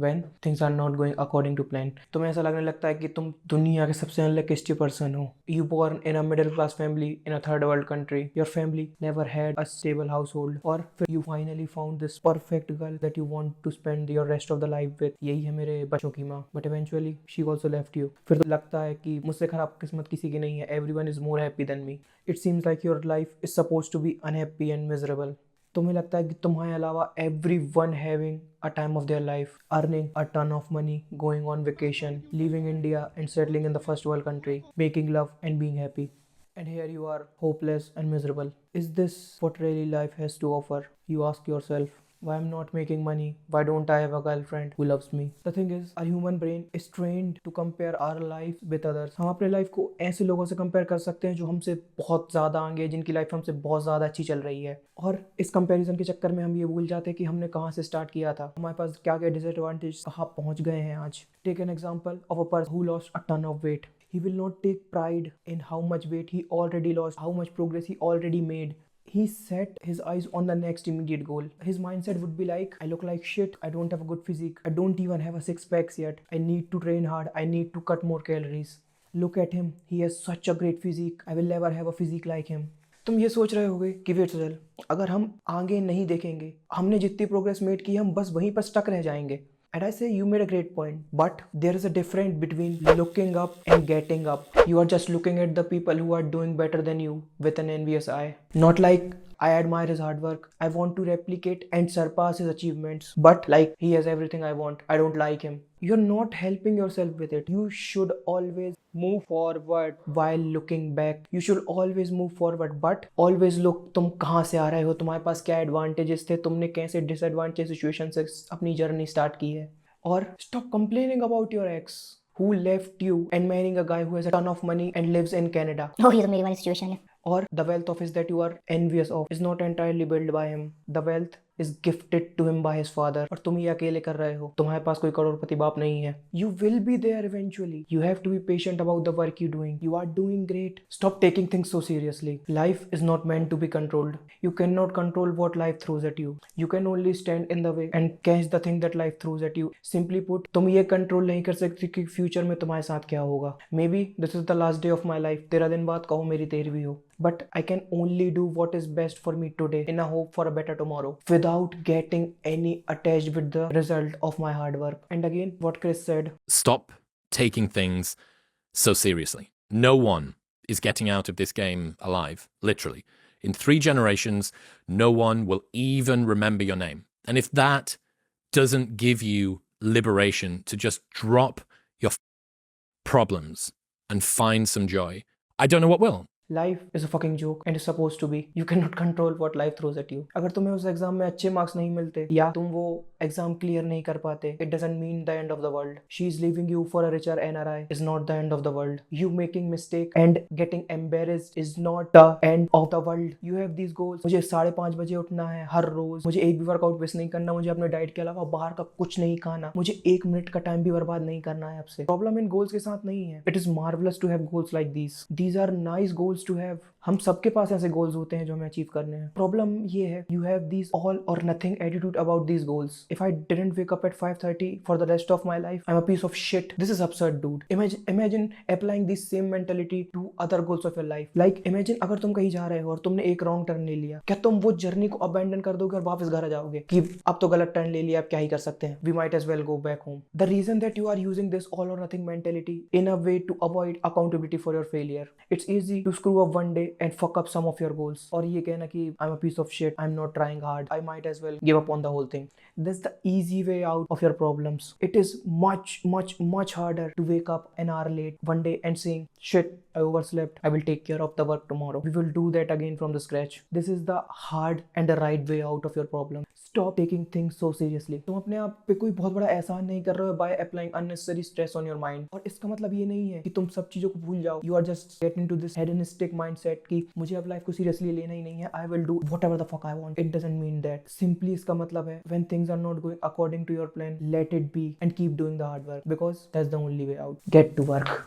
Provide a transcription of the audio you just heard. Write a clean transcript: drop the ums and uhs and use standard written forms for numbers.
when things are not going according to plan. तुम्हें ऐसा लगने लगता है कि तुम दुनिया के सबसे अनलकीस्ट पर्सन हो. You born in a middle class family in a third world country. Your family never had a stable household. और फिर you finally found this perfect girl that you want to spend your rest of the life with. यही है मेरे बच्चों की माँ. But eventually she also left you. फिर तो लगता है कि मुझसे खराब किस्मत किसी की नहीं है. Everyone is more happy than me. It seems like your life is supposed to be unhappy and miserable. तुम्हें लगता है कि तुम्हारे अलावा everyone having a time of their life, earning a ton of money, going on vacation, leaving India and settling in the first world country, making love and being happy. And here you are, hopeless and miserable. Is this what really life has to offer? You ask yourself, why I'm not making money? Why don't I have a girlfriend who loves me? The thing is, our human brain is trained to compare our life with others. हम अपने life को ऐसे लोगों से compare कर सकते हैं जो हमसे बहुत ज़्यादा आगे, जिनकी लाइफ हमसे बहुत ज़्यादा अच्छी चल रही है. और इस कंपैरिजन के चक्कर में हम ये भूल जाते हैं कि हमने कहाँ से स्टार्ट किया था, हमारे पास क्या क्या डिसएडवांटेज, कहाँ पहुँच गए हैं आज. Take an example of a person who lost a ton of weight. He will not take pride in how much weight he already lost, how much progress he already made. He set his eyes on the next immediate goal. His mindset would be like, I look like shit, I don't have a good physique, I don't even have a six packs yet, I need to train hard, I need to cut more calories. Look at him, he has such a great physique, I will never have a physique like him. तुम ये सोच रहे होगे कि wait Sujal, अगर हम आगे नहीं देखेंगे, हमने जितनी प्रोग्रेस मेड की हम बस वहीं पर स्टक रह जाएंगे. And I say you made a great point, but there is a difference between looking up and getting up. You are just looking at the people who are doing better than you with an envious eye. Not like I admire his hard work, I want to replicate and surpass his achievements, but like he has everything I want, I don't like him. You're not helping yourself with it. You should always move forward while looking back. You should always move forward, but always look तुम कहाँ से आ रहे हो, तुम्हारे पास क्या advantages थे, तुमने कैसे डिसएडवांटेज सिचुएशन से अपनी जर्नी स्टार्ट की है. और stop complaining about your ex who left you and marrying a guy who has a ton of money and lives in Canada. Oh, ये तो मेरी वाली सिचुएशन है. Or the wealth of his that you are envious of is not entirely built by him. The wealth is gifted to him by his father. और तुम ये अकेले कर रहे हो, तुम्हारे पास कोई करोड़पति बाप नहीं है. You will be there eventually. You have to be patient about the work you're doing. You are doing great. Stop taking things so seriously. Life is not meant to be controlled. You cannot control what life throws at you. You can only stand in the way and catch the thing that life throws at you. Simply put, तुम ये control नहीं कर सकते कि future में तुम्हारे साथ क्या होगा. Maybe this is the last day of my life. 13 दिन बाद कहो मेरी 13वीं हो. But I can only do what is best for me today in a hope for a better tomorrow without getting any attached with the result of my hard work. And again, what Chris said. Stop taking things so seriously. No one is getting out of this game alive, literally. In 3 generations, no one will even remember your name. And if that doesn't give you liberation to just drop your problems and find some joy, I don't know what will. Life is a fucking joke and is supposed to be. You cannot control what life throws at you. अगर तुम्हें उस exam में अच्छे marks नहीं मिलते या तुम वो एग्जाम क्लियर नहीं कर पाते, it doesn't mean the end of the world. She is leaving you for a richer NRI is not the end of the world. You making mistake and getting embarrassed is not the end of the world. You have these goals. मुझे 5:30 बजे उठना है हर रोज, मुझे एक भी workout miss नहीं करना, मुझे अपने डाइट के अलावा बाहर का कुछ नहीं खाना, मुझे 1 मिनट का टाइम भी बर्बाद नहीं करना है आपसे. प्रॉब्लम इन गोल्स के साथ नहीं है. It is marvelous to have goals like these. These are nice goals to have. हम सबके पास ऐसे गोल्स होते हैं जो हमें अचीव करने हैं. प्रॉब्लम ये है, you have these all or nothing attitude about these goals. If I didn't wake up at 5:30 for the rest of my life, I'm a piece of shit. This is absurd, dude. Imagine applying this same mentality to other goals of your life. Like imagine अगर तुम कहीं जा रहे हो और तुमने एक wrong turn ले लिया, क्या तुम वो जर्नी को अबैंडन कर दोगे और वापस घर आ जाओगे कि अब तो गलत टर्न ले लिया, अब क्या ही कर सकते हैं, we might as well go back home. The reason that you are using this all or nothing mentality in a way to avoid accountability for your failure. It's easy to screw up one day and fuck up some of your goals. और ये कहना कि I'm a piece of shit, I'm not trying hard, I might as well give up on the whole thing. That's the easy way out of your problems. It is much harder to wake up an hour late one day and saying, shit, I overslept, I will take care of the work tomorrow. We will do that again from the scratch. This is the hard and the right way out of your problem. Stop taking things so seriously. तुम अपने आप पे कोई बहुत बड़ा एहसान नहीं कर रहे हो by applying unnecessary stress on your mind. और इसका मतलब ये नहीं है कि तुम सब चीजों को भूल जाओ. You are just getting into this hedonistic mindset कि मुझे अब लाइफ को सीरियसली लेना ही नहीं है, I will do whatever the fuck I want. It doesn't mean that. Simply इसका मतलब है when things are not going according to your plan, let it be and keep doing the hard work because that's the only way out. Get to work.